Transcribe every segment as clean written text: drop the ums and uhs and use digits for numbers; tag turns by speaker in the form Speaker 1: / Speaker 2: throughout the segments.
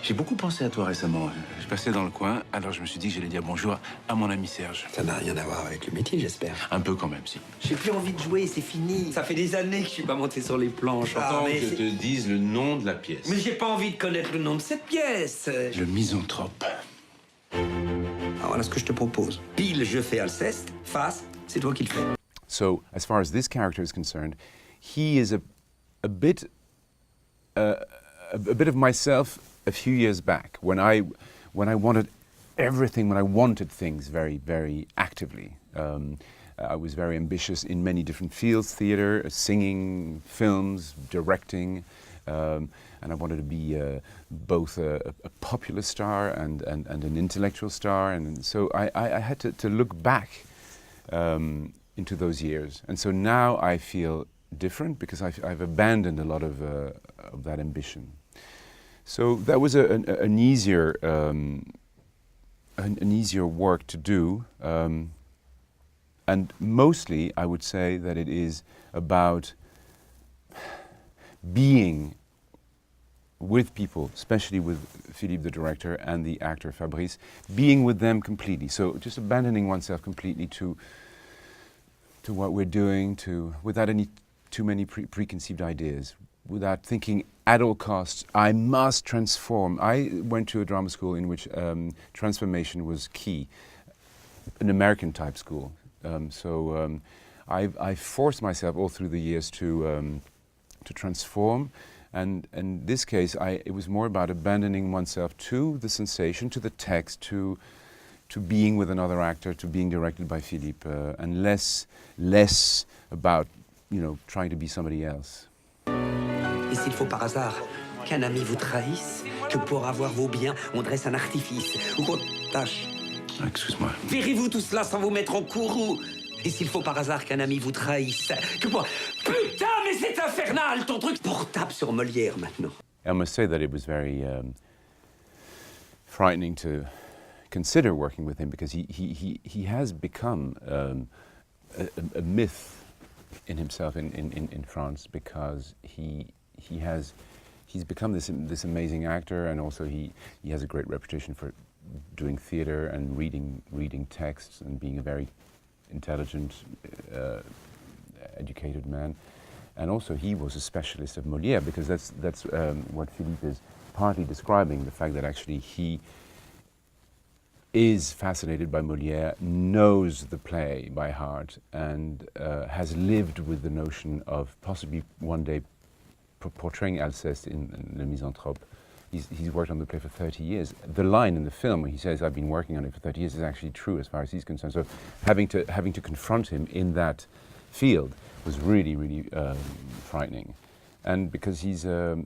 Speaker 1: J'ai beaucoup pensé à toi récemment. Je passais dans le coin, alors je me suis dit que j'allais dire bonjour à mon ami Serge.
Speaker 2: Ça n'a rien à voir avec le métier, j'espère.
Speaker 1: Un peu quand même, si.
Speaker 2: J'ai plus envie de jouer, c'est fini. Ça fait des années que je suis pas monté sur les planches.
Speaker 1: J'entends que je te dise le nom de la pièce.
Speaker 2: Mais j'ai pas envie de connaître le nom de cette pièce.
Speaker 1: Le misanthrope.
Speaker 2: Alors voilà ce que je te propose. Pile, je fais Alceste. Face, c'est toi qui le fais.
Speaker 3: So, as far as this character is concerned, he is a bit of myself a few years back when I wanted everything, when I wanted things very, very actively. I was very ambitious in many different fields: theater, singing, films, directing, and I wanted to be both a popular star and an intellectual star. And so I had to look back into those years. And so now I feel different because I've abandoned a lot of that ambition. So that was an easier work to do, and mostly I would say that it is about being with people, especially with Philippe the director and the actor Fabrice, being with them completely. So just abandoning oneself completely to what we're doing, without too many preconceived ideas, without thinking at all costs, I must transform. I went to a drama school in which transformation was key, an American type school. So I forced myself all through the years to transform, and in this case, it was more about abandoning oneself to the sensation, to the text, to being with another actor, to being directed by Philippe, and less about, trying to be somebody else.
Speaker 2: Et s'il faut par hasard qu'un ami vous trahisse, que pour avoir vos biens, on dresse un artifice, ou qu'on tâche.
Speaker 1: Excuse-moi.
Speaker 2: Verrez-vous tout cela sans vous mettre en courroux. Et s'il faut par hasard qu'un ami vous trahisse, que pour... Putain, mais c'est infernal, ton truc portable sur Molière, maintenant.
Speaker 3: I must say that it was very frightening to consider working with him, because he has become a myth in himself in France, because he's become this amazing actor, and also he has a great reputation for doing theater and reading texts and being a very intelligent, educated man. And also he was a specialist of Molière, because that's what Philippe is partly describing, the fact that actually he is fascinated by Molière, knows the play by heart, and has lived with the notion of possibly one day portraying Alceste in Le Misanthrope. He's worked on the play for 30 years. The line in the film where he says, "I've been working on it for 30 years," is actually true as far as he's concerned. So having to confront him in that field was really, really frightening. And because he's a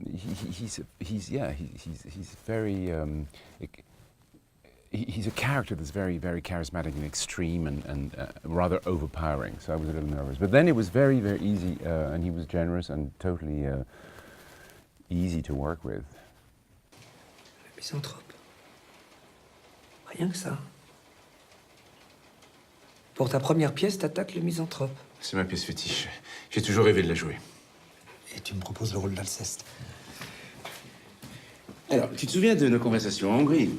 Speaker 3: character that's very, very charismatic and extreme and rather overpowering. So I was a little nervous. But then it was very, very easy, and he was generous and totally easy to work with.
Speaker 2: Le misanthrope. Rien que ça. Pour ta première pièce, t'attaques le misanthrope.
Speaker 1: C'est ma pièce fétiche. J'ai toujours rêvé de la jouer.
Speaker 2: Et tu me proposes le rôle d'Alceste.
Speaker 1: Alors, tu te souviens de nos conversations en Hongrie?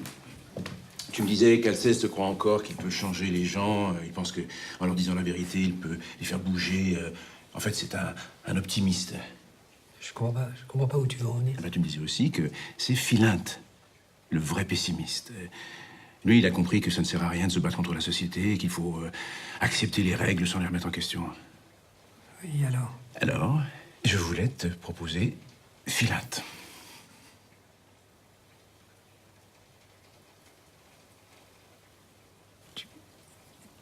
Speaker 1: Tu me disais qu'Alceste croit encore qu'il peut changer les gens. Il pense qu'en leur disant la vérité, il peut les faire bouger. En fait, c'est un optimiste.
Speaker 2: Je comprends pas où tu veux en venir.
Speaker 1: Ben, tu me disais aussi que c'est Philinte, le vrai pessimiste. Lui, il a compris que ça ne sert à rien de se battre contre la société, qu'il faut accepter les règles sans les remettre en question.
Speaker 2: Oui, alors?
Speaker 1: Alors, je voulais te proposer Philinte.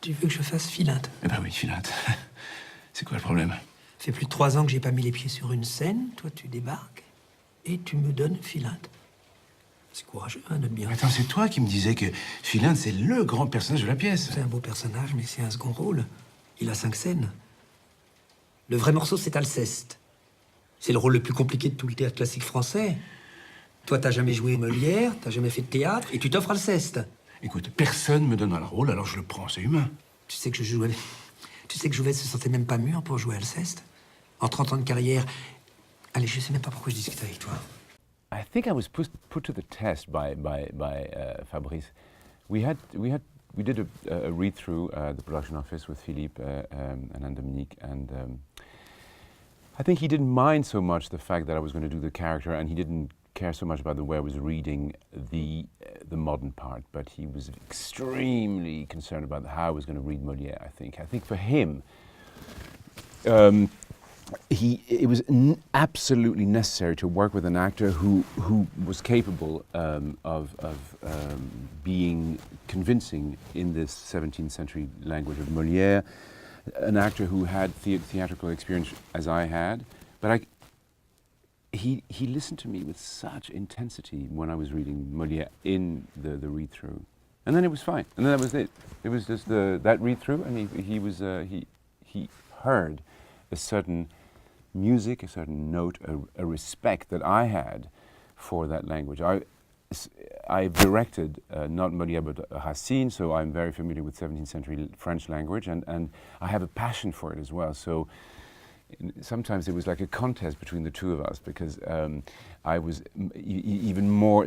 Speaker 2: Tu veux que je fasse Philinte?
Speaker 1: Eh ben oui, Philinte. C'est quoi le problème?
Speaker 2: Ça fait plus de 3 ans que j'ai pas mis les pieds sur une scène. Toi, tu débarques et tu me donnes Philinte. C'est courageux, hein, notre bien.
Speaker 1: Attends, c'est toi qui me disais que Philinte, c'est le grand personnage de la pièce.
Speaker 2: C'est un beau personnage, mais c'est un second rôle. Il a 5 scènes. Le vrai morceau, c'est Alceste. C'est le rôle le plus compliqué de tout le théâtre classique français. Toi, t'as jamais joué Molière, t'as jamais fait de théâtre, et tu t'offres Alceste.
Speaker 1: Écoute, personne me donne un rôle, alors je le prends, c'est humain.
Speaker 2: Tu sais que Jouvet se sentait même pas mûr pour jouer Alceste. En 30 ans de carrière... Allez, je sais même pas pourquoi je discute avec toi.
Speaker 3: I think I was put to the test by Fabrice. We did a read through the production office with Philippe and Anne-Dominique, and I think he didn't mind so much the fact that I was going to do the character, and he didn't care so much about the way I was reading the modern part, but he was extremely concerned about how I was going to read Molière. I think for him, it was absolutely necessary to work with an actor who was capable of being convincing in this 17th century language of Molière, an actor who had theatrical experience as I had, but he listened to me with such intensity when I was reading Molière in the read-through, and then it was fine, and then that was it. It was just that read-through, and he heard a certain music, a certain note, a respect that I had for that language. I directed not Molière but Racine, so I'm very familiar with 17th century French language, and I have a passion for it as well. So sometimes it was like a contest between the two of us, because I was even more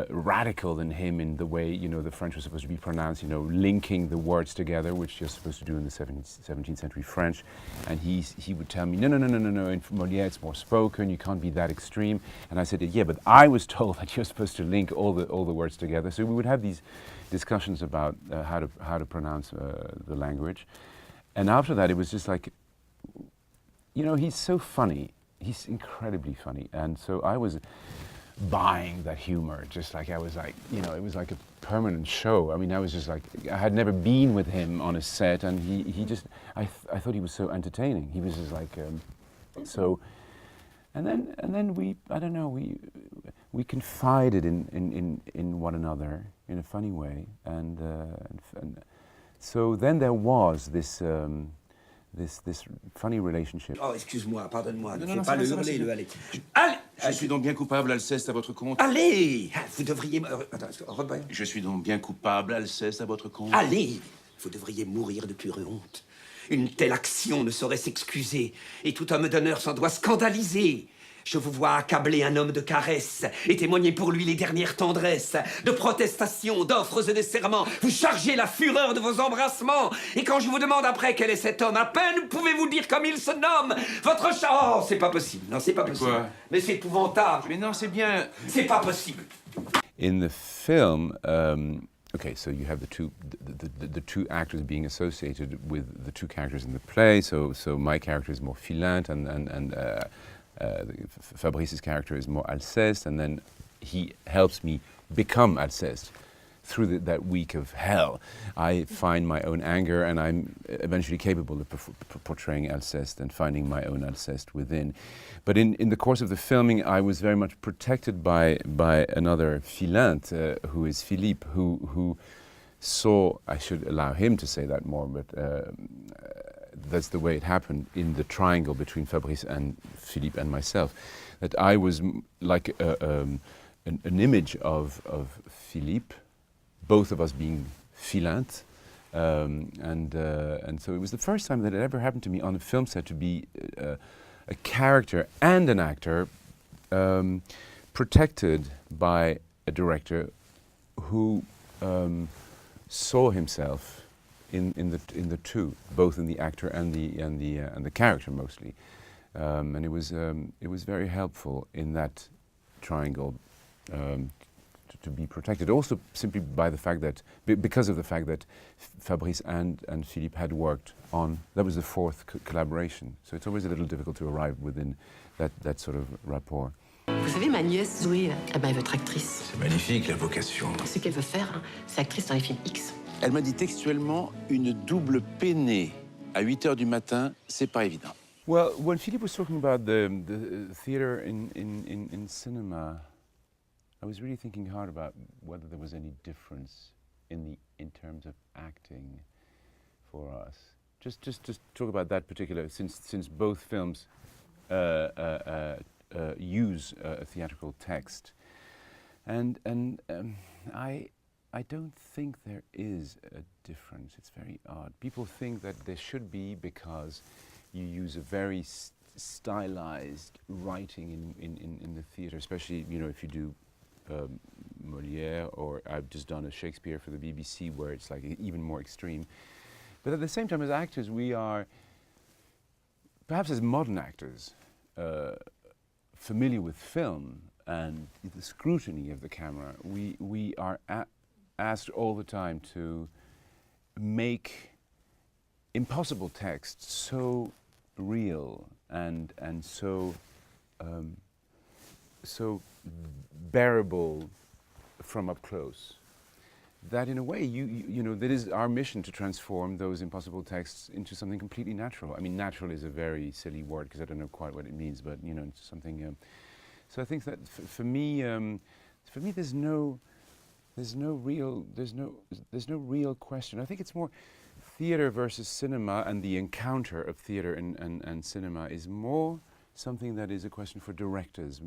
Speaker 3: radical than him in the way, the French was supposed to be pronounced, linking the words together, which you're supposed to do in the 17th century French. And he would tell me, no, in Molière it's more spoken, you can't be that extreme. And I said, yeah, but I was told that you're supposed to link all the words together. So we would have these discussions about how to pronounce the language. And after that, it was just like, he's so funny. He's incredibly funny. And so I was buying that humor, just like I was like, it was like a permanent show. I mean, I was just like, I had never been with him on a set, and he just, I thought he was so entertaining. He was just like, so, and then we confided in one another in a funny way, and so then there was this funny relationship.
Speaker 2: Oh, excuse-moi, pardonne-moi, ne
Speaker 1: Non,
Speaker 2: faut
Speaker 1: non,
Speaker 2: pas
Speaker 1: ça
Speaker 2: le
Speaker 1: va,
Speaker 2: hurler,
Speaker 1: c'est
Speaker 2: le allez.
Speaker 1: Je
Speaker 2: Allez,
Speaker 1: suis donc bien coupable, Alceste, à votre compte.
Speaker 2: allez, vous devriez... Attends, Robert.
Speaker 1: Je suis donc bien coupable, Alceste, à votre compte.
Speaker 2: Allez, vous devriez mourir de pure honte. Une telle action ne saurait s'excuser, et tout homme d'honneur s'en doit scandaliser. Je vous vois accabler un homme de caresses et témoigner pour lui les dernières tendresses, de protestations, d'offres et de serments. Vous chargez la fureur de vos embrassements. Et quand je vous demande après quel est cet homme, à peine pouvez-vous dire comme il se nomme. Votre chat... Oh, c'est pas possible. Non, c'est pas possible.
Speaker 1: Quoi?
Speaker 2: Mais c'est épouvantable.
Speaker 1: Mais non, c'est bien.
Speaker 2: C'est pas possible.
Speaker 3: In the film, okay, so you have the two actors being associated with the two characters in the play. So my character is more Philinte, and Fabrice's character is more Alceste, and then he helps me become Alceste through that week of hell. I find my own anger, and I'm eventually capable of portraying Alceste and finding my own Alceste within. But in the course of the filming, I was very much protected by another Philinte, who is Philippe, who saw, I should allow him to say that more, but that's the way it happened in the triangle between Fabrice and Philippe and myself, that I was like an image of Philippe, both of us being Philinte, and so it was the first time that it ever happened to me on a film set to be a character and an actor protected by a director who saw himself in the two, both in the actor and the character mostly, and it was very helpful in that triangle to be protected. Also, simply by the fact that because of the fact that Fabrice and Philippe had worked on, that was the fourth collaboration. So it's always a little difficult to arrive within that sort of rapport.
Speaker 4: Vous savez, ma nièce, Zoé, elle va être actrice.
Speaker 1: C'est magnifique, la vocation.
Speaker 4: Ce qu'elle veut faire, hein, c'est actrice dans les films X.
Speaker 1: Elle m'a dit textuellement une double peinée à 8 heures du matin, c'est pas évident.
Speaker 3: Well, when Philippe was talking about the theater in cinema, I was really thinking hard about whether there was any difference in terms of acting for us. Just talk about that particular, since both films use a theatrical text, and I don't think there is a difference. It's very odd. People think that there should be because you use a very stylized writing in the theatre, especially, you know, if you do Molière, or I've just done a Shakespeare for the BBC where it's like even more extreme. But at the same time, as actors, we are, perhaps as modern actors, familiar with film and the scrutiny of the camera. We are asked all the time to make impossible text so real and so so bearable from up close, that in a way you know, that is our mission, to transform those impossible texts into something completely natural. I mean, natural is a very silly word because I don't know quite what it means, but you know, it's something. So I think that for me, there's no real question. I think it's more theatre versus cinema, and the encounter of theatre and cinema is more something that is a question for directors,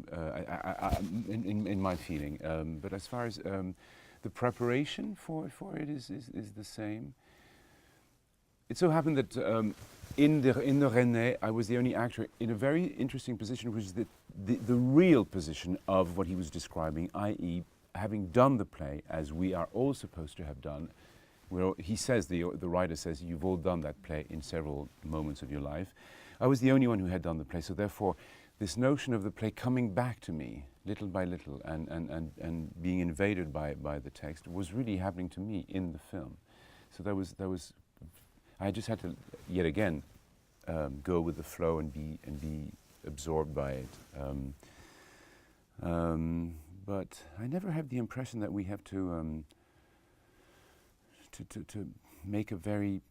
Speaker 3: in my feeling. But as far as the preparation for it is the same. It so happened that in the Rennais, I was the only actor in a very interesting position, which is the real position of what he was describing, i.e. having done the play, as we are all supposed to have done. He says, the writer says, you've all done that play in several moments of your life. I was the only one who had done the play, so therefore this notion of the play coming back to me little by little and being invaded by the text was really happening to me in the film. So that was I just had to yet again go with the flow and be absorbed by it. But I never have the impression that we have to make a very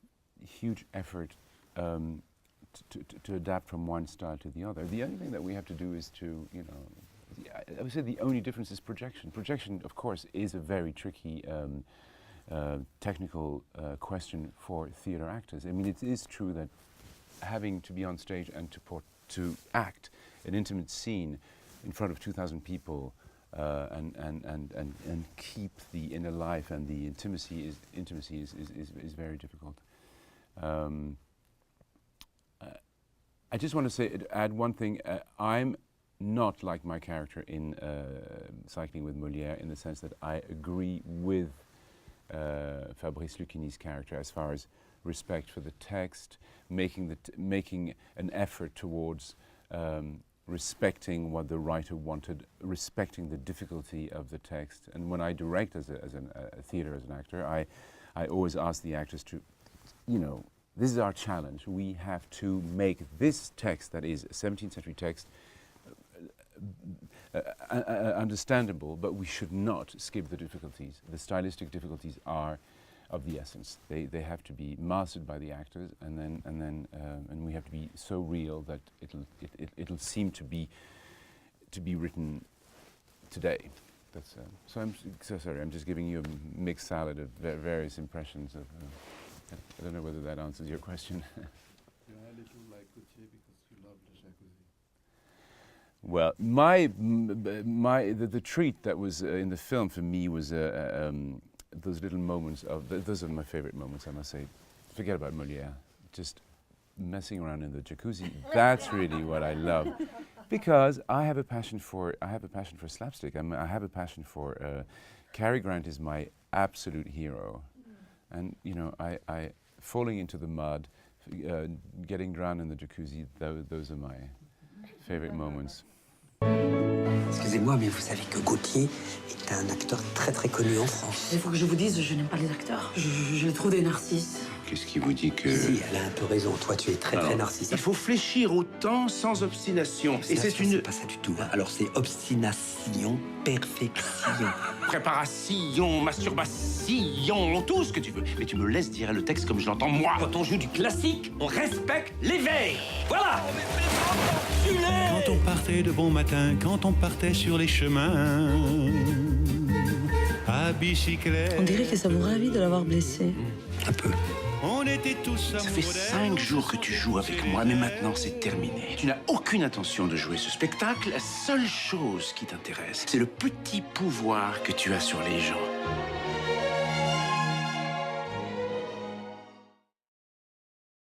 Speaker 3: huge effort to adapt from one style to the other. The only thing that we have to do is to, you know, I would say the only difference is projection. Projection, of course, is a very tricky technical question for theatre actors. I mean, it is true that having to be on stage and to act an intimate scene in front of 2,000 people and keep the inner life and the intimacy is very difficult. I just want to add one thing. I'm not like my character in Cycling with Molière, in the sense that I agree with Fabrice Lucchini's character as far as respect for the text, making an effort towards respecting what the writer wanted, respecting the difficulty of the text. And when I direct as a theatre, as an actor, I always ask the actors to, you know, this is our challenge. We have to make this text, that is a 17th century text, understandable, but we should not skip the difficulties. The stylistic difficulties are of the essence. They have to be mastered by the actors, and we have to be so real that it'll seem to be written today. That's so. I'm so sorry. I'm just giving you a mixed salad of various impressions of. I don't know whether that answers your question.
Speaker 5: You're a little like Gautier because you love the jacuzzi.
Speaker 3: Well, the treat that was in the film for me was those little moments of those are my favorite moments, I must say. Forget about Molière, just messing around in the jacuzzi. That's really what I love, because I have a passion for slapstick. I have a passion for Cary Grant is my absolute hero. And you know, I falling into the mud, getting drowned in the jacuzzi, those are my favorite moments.
Speaker 2: Excusez-moi, mais vous savez que Gautier est un acteur très très connu en France.
Speaker 6: Il faut que je vous dise, je n'aime pas les acteurs. Je les trouve des narcisses.
Speaker 1: Qu'est-ce qui vous dit que...
Speaker 2: Si, elle a un peu raison. Toi, tu es très très narcissique.
Speaker 1: Il faut fléchir autant sans obstination. Et c'est une...
Speaker 2: C'est pas ça du tout. Hein. Alors c'est obstination, perfection.
Speaker 1: Préparation, masturbation, tout ce que tu veux. Mais tu me laisses dire le texte comme je l'entends moi.
Speaker 7: Quand on joue du classique, on respecte les vers. Voilà.
Speaker 8: Quand on partait de bon matin, quand on partait sur les chemins, à bicyclette.
Speaker 6: On dirait que ça vous ravit de l'avoir blessé.
Speaker 2: Un peu.
Speaker 8: On était tous
Speaker 1: Ça fait 5 jours que tu joues avec moi, mais maintenant c'est terminé. Tu n'as aucune intention de jouer ce spectacle. La seule chose qui t'intéresse, c'est le petit pouvoir que tu as sur les gens.